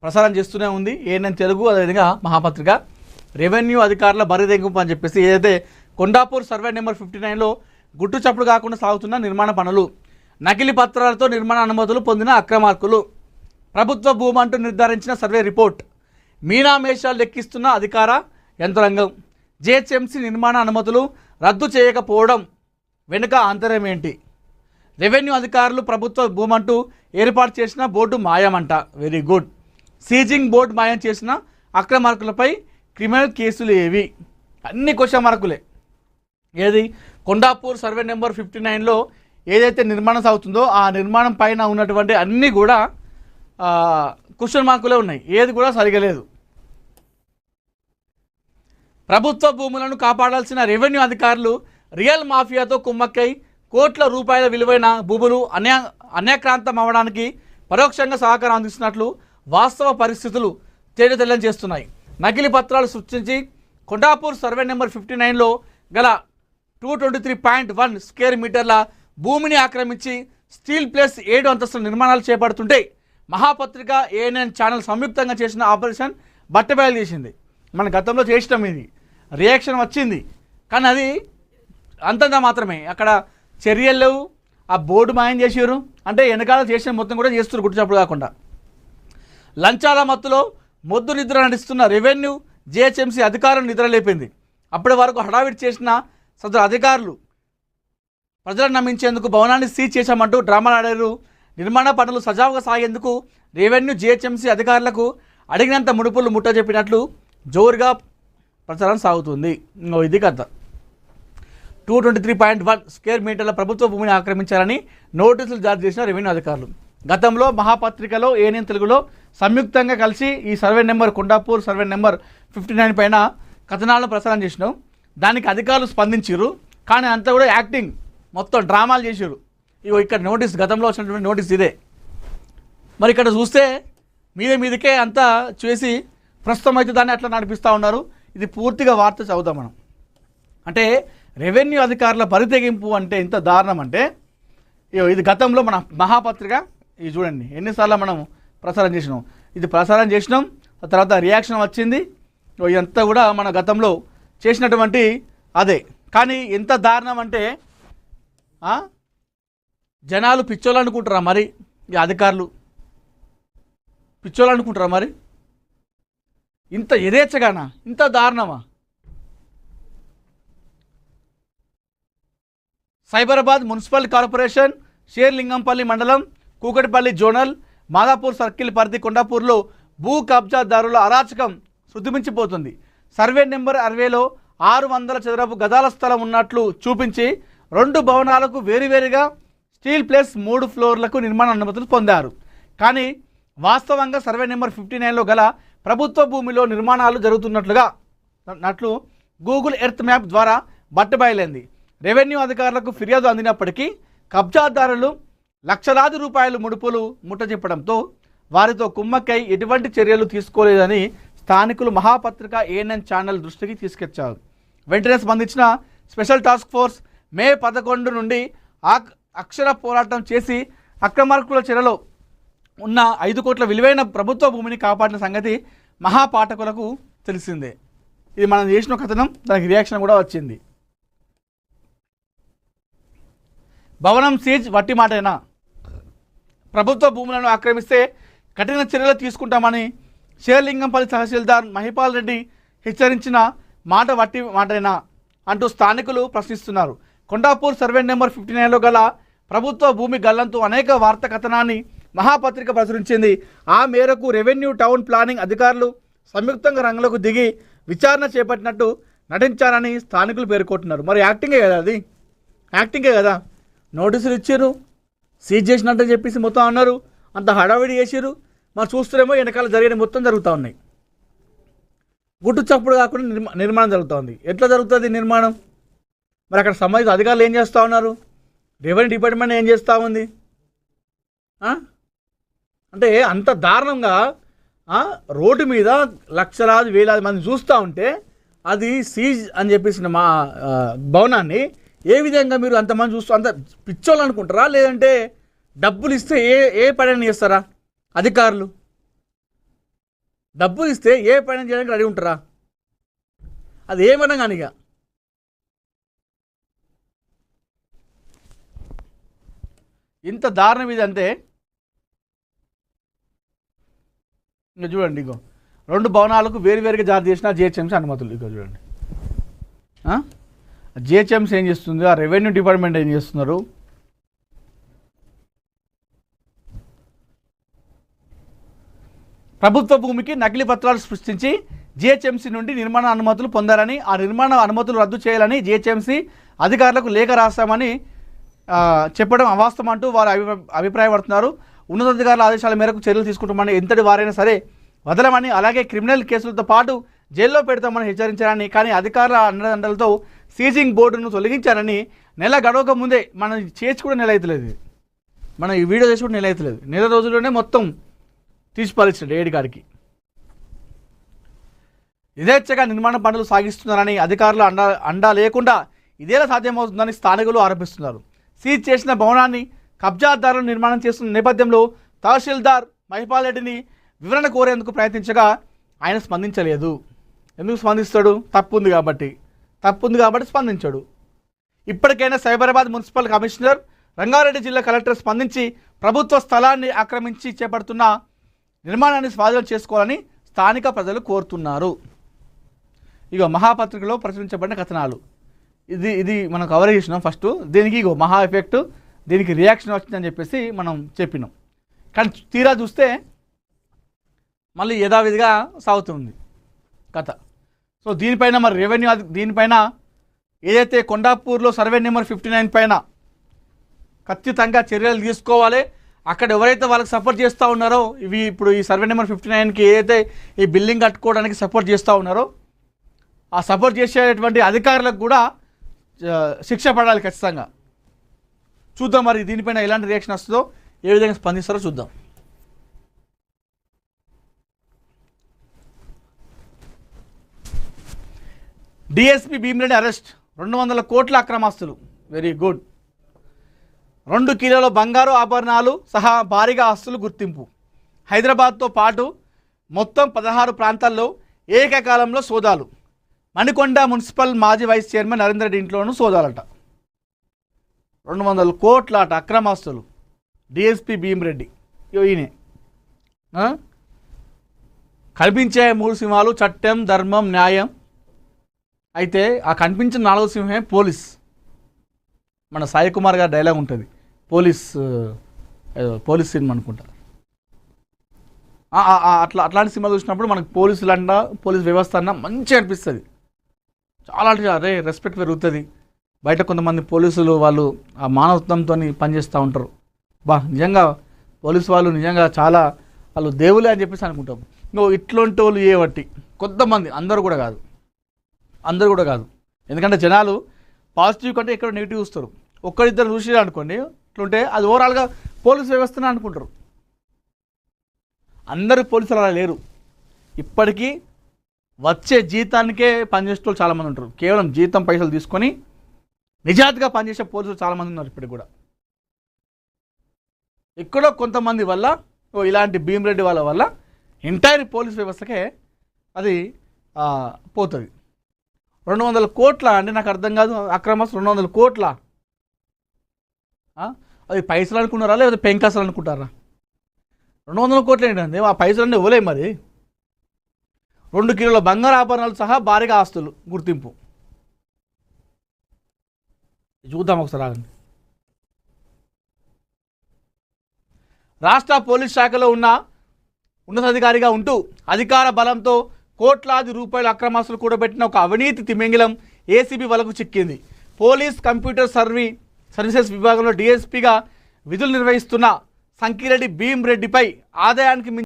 ప్రసారం చేస్తూనే ఉంది ఏఎన్ఎన్ తెలుగు, అదేవిధంగా మహాపత్రిక. రెవెన్యూ అధికారుల బరిదెంగింపు అని చెప్పేసి ఏదైతే కొండాపూర్ సర్వే నెంబర్ 59లో గుట్టు చప్పుడు కాకుండా సాగుతున్న నిర్మాణ పనులు, నకిలీ పత్రాలతో నిర్మాణ అనుమతులు పొందిన అక్రమార్కులు, ప్రభుత్వ భూమి అంటూ నిర్ధారించిన సర్వే రిపోర్ట్, మీనామేషాలు లెక్కిస్తున్న అధికార యంత్రాంగం, జిహెచ్ఎంసీ నిర్మాణ అనుమతులు రద్దు చేయకపోవడం వెనుక ఆంతర్యం ఏంటి, రెవెన్యూ అధికారులు ప్రభుత్వ భూమి అంటూ ఏర్పాటు చేసిన బోర్డు మాయమంట. Very good. సీజింగ్ బోర్డు మాయం చేసిన అక్రమార్కులపై క్రిమినల్ కేసులు ఏవి? అన్ని క్వశ్చన్ మార్కులే. ఏది కొండాపూర్ సర్వే నెంబర్ 59లో ఏదైతే నిర్మాణం సాగుతుందో ఆ నిర్మాణం పైన ఉన్నటువంటి అన్నీ కూడా క్వశ్చన్ మార్కులే ఉన్నాయి. ఏది కూడా సరిగా లేదు. ప్రభుత్వ భూములను కాపాడాల్సిన రెవెన్యూ అధికారులు రియల్ మాఫియాతో కుమ్మక్కై కోట్ల రూపాయల విలువైన భూములు అన్యాక్రాంతం అవ్వడానికి పరోక్షంగా సహకారం అందిస్తున్నట్లు వాస్తవ పరిస్థితులు తేటతెల్లం చేస్తున్నాయి. నకిలీ పత్రాలు సృష్టించి కొండాపూర్ సర్వే నెంబర్ 59లో గల 223.1 స్క్వేర్ మీటర్ల భూమిని ఆక్రమించి స్టీల్ ప్లస్ 7 అంతస్తుల నిర్మాణాలు చేపడుతుంటే మహాపత్రిక, ఏఎన్ఎన్ ఛానల్ సంయుక్తంగా చేసిన ఆపరేషన్ బట్టబయలు చేసింది. మన గతంలో చేసినాం, ఇది రియాక్షన్ వచ్చింది, కానీ అది అంతంత మాత్రమే. అక్కడ చర్యలు లేవు. ఆ బోర్డు మాయం చేసారు అంటే వెనకాల చేసిన మొత్తం కూడా చేస్తున్నారు గుట్టుచప్పుడు కాకుండా. లంచాల మత్తులో మొద్దు నిద్ర నడుస్తున్న రెవెన్యూ జిహెచ్ఎంసీ అధికారులు నిద్రలేపింది. అప్పటి వరకు హడావిడి చేసిన సదరు అధికారులు ప్రజలను నమ్మించేందుకు భవనాన్ని సీజ్ చేశామంటూ డ్రామాలు ఆడారు. నిర్మాణ పనులు సజావుగా సాగేందుకు రెవెన్యూ జిహెచ్ఎంసీ అధికారులకు అడిగినంత ముడుపులు ముట్ట చెప్పినట్లు జోరుగా ప్రచారం సాగుతుంది. ఇది కథ. 223.1 స్క్వేర్ మీటర్ల ప్రభుత్వ భూమిని ఆక్రమించారని నోటీసులు జారీ చేసిన రెవెన్యూ అధికారులు. గతంలో మహాపత్రికలో, ఏఎన్ఎన్ తెలుగులో సంయుక్తంగా కలిసి ఈ survey number Kondapur survey number 59 పైన కథనాలను ప్రసారం చేసినాం. దానికి అధికారులు స్పందించారు, కానీ అంతా కూడా యాక్టింగ్, మొత్తం డ్రామాలు చేశారు. ఇగో ఇక్కడ నోటీస్, గతంలో వచ్చినటువంటి నోటీస్ ఇదే. మరి ఇక్కడ చూస్తే మీదకే అంతా చేసి ప్రస్తుతం అయితే దాన్ని అట్లా నడిపిస్తూ ఉన్నారు. ఇది పూర్తిగా వార్త చదువుతాం మనం. అంటే రెవెన్యూ అధికారుల పరితెగింపు అంటే ఎంత దారుణం అంటే, ఇది గతంలో మన మహాపత్రిక, ఇది చూడండి ఎన్నిసార్లు మనం ప్రసారం చేసినాం. ఇది ప్రసారం చేసినాం, ఆ తర్వాత రియాక్షన్ వచ్చింది. ఇదంతా కూడా మన గతంలో చేసినటువంటి అదే. కానీ ఎంత దారుణం అంటే జనాలు పిచ్చోళ్ళు అనుకుంటారా మరి? ఈ అధికారులు పిచ్చోళ్ళు అనుకుంటారా మరి? ఇంత యథేచ్ఛగానా? ఇంత దారుణమా? సైబరాబాద్ మున్సిపల్ కార్పొరేషన్ షేర్లింగంపల్లి మండలం కూకటిపల్లి జోనల్ మాదాపూర్ సర్కిల్ పరిధి కొండాపూర్లో భూ కబ్జాదారుల అరాచకం శృతిమించిపోతుంది. సర్వే నెంబర్ 60లో 600 చదరపు గదాల స్థలం ఉన్నట్లు చూపించి 2 భవనాలకు వేరువేరుగా స్టీల్ ప్లస్ 3 ఫ్లోర్లకు నిర్మాణ అనుమతులు పొందారు. కానీ వాస్తవంగా సర్వే నెంబర్ 59లో గల ప్రభుత్వ భూమిలో నిర్మాణాలు జరుగుతున్నట్లు గూగుల్ ఎర్త్ మ్యాప్ ద్వారా బట్టబయలైంది. రెవెన్యూ అధికారులకు ఫిర్యాదు అందినప్పటికీ కబ్జాదారులు లక్షలాది రూపాయలు ముడుపులు ముట్టజెప్పడంతో వారితో కుమ్మక్కై ఎటువంటి చర్యలు తీసుకోలేదని స్థానికులు మహాపత్రిక, ఏఎన్ఎన్ ఛానల్ దృష్టికి తీసుకొచ్చారు. వెంటనే స్పందించిన స్పెషల్ టాస్క్ ఫోర్స్ మే 11 నుండి అక్షర పోరాటం చేసి అక్రమార్కుల చెరలో ఉన్న 5 కోట్ల విలువైన ప్రభుత్వ భూమిని కాపాడిన సంగతి మహాపాఠకులకు తెలిసిందే. ఇది మనం చేసిన కథనం, దానికి రియాక్షన్ కూడా వచ్చింది. భవనం సీజ్ వట్టి మాటేనా? ప్రభుత్వ భూములను ఆక్రమిస్తే కఠిన చర్యలు తీసుకుంటామని షేర్లింగంపల్లి తహసీల్దార్ మహిపాల్ రెడ్డి హెచ్చరించిన మాట వట్టి మాటేనా అంటూ స్థానికులు ప్రశ్నిస్తున్నారు. కొండాపూర్ సర్వే నెంబర్ 59లో గల ప్రభుత్వ భూమి గల్లంతు అనేక వార్తా కథనాన్ని మహాపత్రిక ప్రచురించింది. ఆ మేరకు రెవెన్యూ టౌన్ ప్లానింగ్ అధికారులు సంయుక్తంగా రంగంలోకి దిగి విచారణ చేపట్టినట్టు నటించారని స్థానికులు పేర్కొంటున్నారు. మరి యాక్టింగే కదా, అది యాక్టింగే కదా. నోటీసులు ఇచ్చారు, సీజ్ చేసినట్టు చెప్పేసి మొత్తం అన్నారు, అంత హడావిడి చేసారు. మరి చూస్తేనేమో వెనకాల జరిగిన మొత్తం జరుగుతూ ఉన్నాయి. గుట్టు చప్పుడు కాకుండా నిర్మాణం జరుగుతుంది. ఎట్లా జరుగుతుంది నిర్మాణం? మరి అక్కడ సంబంధిత అధికారులు ఏం చేస్తూ ఉన్నారు? రెవెన్యూ డిపార్ట్మెంట్ ఏం చేస్తూ ఉంది? అంటే అంత దారుణంగా రోడ్డు మీద లక్షలాది వేలాది మంది చూస్తూ ఉంటే అది సీజ్ అని చెప్పేసిన మా భవనాన్ని ఏ విధంగా మీరు అంతమంది చూస్తూ అంత పిచ్చోళ్ళు అనుకుంటారా? లేదంటే డబ్బులు ఇస్తే ఏ పని చేస్తారా అధికారులు? డబ్బులు ఇస్తే ఏ పైన చేయడానికి రెడీ ఉంటారా? అది ఏమన్నా కానీ ఇక ఇంత దారుణం ఇది అంటే ఇంకా చూడండి, ఇగో 2 భవనాలకు వేరువేరుగా జారీ చేసిన జిహెచ్ఎంసీ అనుమతులు. ఇగో చూడండి, జిహెచ్ఎంసీ ఏం చేస్తుంది, ఆ రెవెన్యూ డిపార్ట్మెంట్ ఏం చేస్తున్నారు? ప్రభుత్వ భూమికి నకిలీ పత్రాలు సృష్టించి జిహెచ్ఎంసీ నుండి నిర్మాణ అనుమతులు పొందారని, ఆ నిర్మాణ అనుమతులు రద్దు చేయాలని జిహెచ్ఎంసీ అధికారులకు లేఖ రాస్తామని చెప్పడం అవాస్తవం అంటూ వారు అభిప్రాయపడుతున్నారు. ఉన్నతాధికారుల ఆదేశాల మేరకు చర్యలు తీసుకుంటామని, ఎంతటి వారైనా సరే వదలమని, అలాగే క్రిమినల్ కేసులతో పాటు జైల్లో పెడతామని హెచ్చరించారని, కానీ అధికారుల అండదండలతో సీజింగ్ బోర్డును తొలగించారని నెల గడవక ముందే, మనం చేసి కూడా నెల అవుతలేదు, మనం ఈ వీడియో చేసి కూడా నెల అవుతలేదు, నెల రోజుల్లోనే మొత్తం తీసి పాలించాడు ఏడికాడికి. యథేచ్ఛగా నిర్మాణ పనులు సాగిస్తున్నారని, అధికారులు అండా లేకుండా ఇదేలా సాధ్యమవుతుందని స్థానికులు ఆరోపిస్తున్నారు. సీజ్ చేసిన భవనాన్ని కబ్జాదారులు నిర్మాణం చేస్తున్న నేపథ్యంలో తహసీల్దార్ మహిపాల్ రెడ్డిని వివరణ కోరేందుకు ప్రయత్నించగా ఆయన స్పందించలేదు. ఎందుకు స్పందిస్తాడు? తప్పుంది కాబట్టి స్పందించాడు. ఇప్పటికైనా సైబరాబాద్ మున్సిపల్ కమిషనర్, రంగారెడ్డి జిల్లా కలెక్టర్ స్పందించి ప్రభుత్వ స్థలాన్ని ఆక్రమించి చేపడుతున్న నిర్మాణాన్ని స్వాధీనం చేసుకోవాలని స్థానిక ప్రజలు కోరుతున్నారు. ఇక మహాపత్రికలో ప్రచురించబడిన కథనాలు ఇది మనం కవర్ చేసినాం ఫస్ట్. దీనికి ఇగో మహా ఎఫెక్ట్, దీనికి రియాక్షన్ వచ్చిందని చెప్పేసి మనం చెప్పినాం. కానీ తీరా చూస్తే మళ్ళీ యథావిధిగా సాగుతుంది కథ. సో దీనిపైన మరి రెవెన్యూ దీనిపైన ఏదైతే కొండాపూర్లో సర్వే నెంబర్ 59 పైన ఖచ్చితంగా చర్యలు తీసుకోవాలి. అక్కడ ఎవరైతే వాళ్ళకి సపోర్ట్ చేస్తూ ఉన్నారో, ఇవి ఇప్పుడు ఈ సర్వే నెంబర్ 59కి ఏదైతే ఈ బిల్డింగ్ కట్టుకోవడానికి సపోర్ట్ చేస్తూ ఉన్నారో, ఆ సపోర్ట్ చేసేటువంటి అధికారులకు కూడా శిక్ష పడాలి ఖచ్చితంగా. చూద్దాం మరి దీనిపైన ఎలాంటి రియాక్షన్ వస్తుందో, ఏ విధంగా స్పందిస్తారో చూద్దాం. డిఎస్పీ భీమిరెడ్డి అరెస్ట్, 200 కోట్ల అక్రమాస్తులు. Very good. 2 కిలోల బంగారు ఆభరణాలు సహా భారీగా ఆస్తులు గుర్తింపు. హైదరాబాద్తో పాటు మొత్తం 16 ప్రాంతాల్లో ఏకకాలంలో సోదాలు. మణికొండ మున్సిపల్ మాజీ వైస్ చైర్మన్ నరేందర్ రెడ్డి ఇంట్లోనూ సోదాలట. 200 కోట్ల అట అక్రమాస్తులు. డిఎస్పీ భీమిరెడ్డి ఈయనే. కనిపించే 3 సింహాలు చట్టం, ధర్మం, న్యాయం. అయితే ఆ కనిపించిన 4వ సింహమే పోలీస్. మన సాయి కుమార్ గారి డైలాగ్ ఉంటుంది, పోలీస్ సినిమా అనుకుంటా. అట్లాంటి సినిమా చూసినప్పుడు మనకు పోలీసులు అన్నా, పోలీస్ వ్యవస్థ అన్నా మంచిగా అనిపిస్తుంది. చాలా అంటే అరే రెస్పెక్ట్ పెరుగుతుంది. బయట కొంతమంది పోలీసులు వాళ్ళు ఆ మానవత్వంతో పనిచేస్తూ ఉంటారు. నిజంగా పోలీసు వాళ్ళు నిజంగా చాలా వాళ్ళు దేవులే అని చెప్పేసి అనుకుంటాం. ఇట్లాంటి వాళ్ళు ఏవట్టి కొంతమంది, అందరూ కూడా కాదు. ఎందుకంటే జనాలు పాజిటివ్ కంటే ఎక్కడ నెగిటివ్ చూస్తారు. ఒక్కరిద్దరు చూసి అనుకోండి ఇట్లుంటే అది ఓవరాల్గా పోలీసు వ్యవస్థనే అనుకుంటారు. అందరూ పోలీసులు అలా లేరు. ఇప్పటికీ వచ్చే జీతానికే పనిచేసే వాళ్ళు చాలామంది ఉంటారు. కేవలం జీతం పైసలు తీసుకొని నిజాయితీగా పనిచేసే పోలీసులు చాలామంది ఉన్నారు ఇప్పటికి కూడా. ఎక్కడో కొంతమంది వల్ల, ఇలాంటి భీమిరెడ్డి వాళ్ళ వల్ల ఎంటైర్ పోలీస్ వ్యవస్థకే అది పోతుంది. 200 కోట్ల అంటే నాకు అర్థం కాదు. అక్రమాస్తులు 200 కోట్ల. అది పైసలు అనుకున్నారా లేదా పెంకాసలు అనుకుంటారా? 200 కోట్లు ఏంటంటే ఆ పైసలన్నీ ఇవ్వలేము. మరి 2 కిలోల బంగారు ఆభరణాలు సహా భారీగా ఆస్తులు గుర్తింపు. చూద్దాం ఒకసారి ఆగండి. రాష్ట్ర పోలీస్ శాఖలో ఉన్నతాధికారిగా ఉంటూ అధికార బలంతో కోట్లాది రూపాయల అక్రమాస్తులు కూడబెట్టిన ఒక అవినీతి తిమింగలం ఏసీబీ వలకు చిక్కింది. పోలీస్ కంప్యూటర్ సర్వీసెస్ విభాగంలో డిఎస్పీగా విధులు నిర్వహిస్తున్న సంకిరెడ్డి భీమిరెడ్డిపై ఆదాయానికి